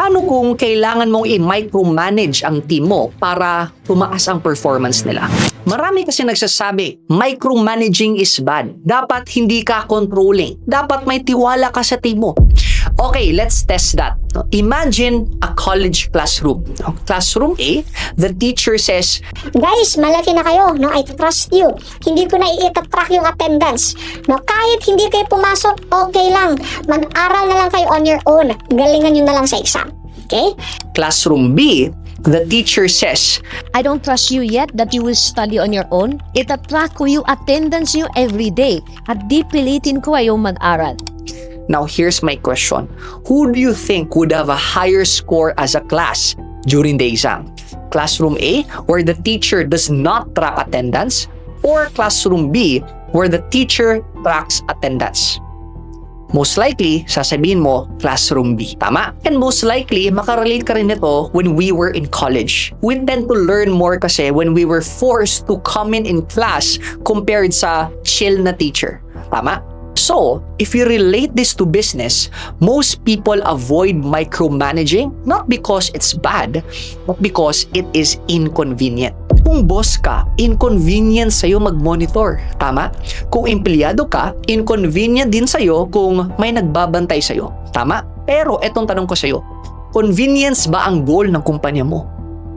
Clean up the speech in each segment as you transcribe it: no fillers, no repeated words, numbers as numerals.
Paano kung kailangan mong i-micromanage ang team mo para tumaas ang performance nila? Marami kasi nagsasabi, micromanaging is bad. Dapat hindi ka controlling. Dapat may tiwala ka sa team mo. Okay, let's test that. Imagine a college classroom. Classroom A, the teacher says, Guys, malaki na kayo, no? I trust you. Hindi ko na i-track yung attendance. No, kahit hindi kayo pumasok, okay lang. Mag-aral na lang kayo on your own. Galingan nyo na lang sa exam. Okay? Classroom B, the teacher says, I don't trust you yet that you will study on your own. Itatrack ko yung attendance nyo every day at di pilitin ko kayong mag-aral. Now here's my question. Who do you think would have a higher score as a class during the exam? Classroom A, where the teacher does not track attendance, or Classroom B, where the teacher tracks attendance? Most likely, sasabihin mo, Classroom B. Tama? And most likely, makarelate ka rin nito when we were in college. We tend to learn more kasi when we were forced to come in class compared sa chill na teacher. Tama? So, if you relate this to business, most people avoid micromanaging not because it's bad, but because it is inconvenient. Kung boss ka, inconvenient sa'yo mag-monitor. Tama? Kung empleyado ka, inconvenient din sa'yo kung may nagbabantay sa'yo. Tama? Pero etong tanong ko sa'yo, convenience ba ang goal ng kumpanya mo?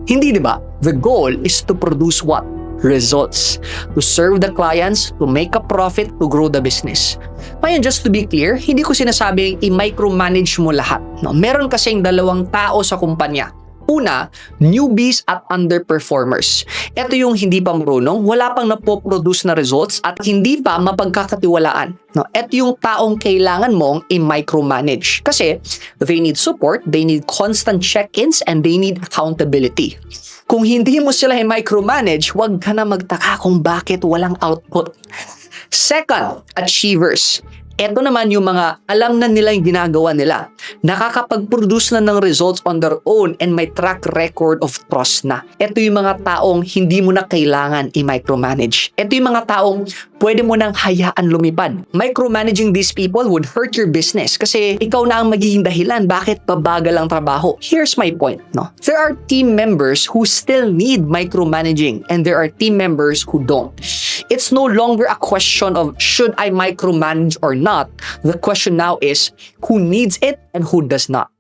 Hindi, di ba? The goal is to produce what? Results. To serve the clients, to make a profit, to grow the business. Ngayon, just to be clear, hindi ko sinasabing i-micromanage mo lahat. No? Meron kasing dalawang tao sa kumpanya. Una, newbies at underperformers. Ito yung hindi pa marunong, wala pang napoproduce na results at hindi pa mapagkakatiwalaan. No, ito yung taong kailangan mong i-micromanage kasi they need support, they need constant check-ins, and they need accountability. Kung hindi mo sila i-micromanage, huwag ka na magtaka kung bakit walang output. Second, achievers. Ito naman yung mga alam na nila yung ginagawa nila. Nakakapag-produce na ng results on their own and may track record of trust na. Ito yung mga taong hindi mo na kailangan i-micromanage. Ito yung mga taong pwede mo nang hayaan lumipad. Micromanaging these people would hurt your business kasi ikaw na ang magiging dahilan bakit babagal ang trabaho. Here's my point. No? There are team members who still need micromanaging and there are team members who don't. It's no longer a question of should I micromanage or not. The question now is who needs it and who does not.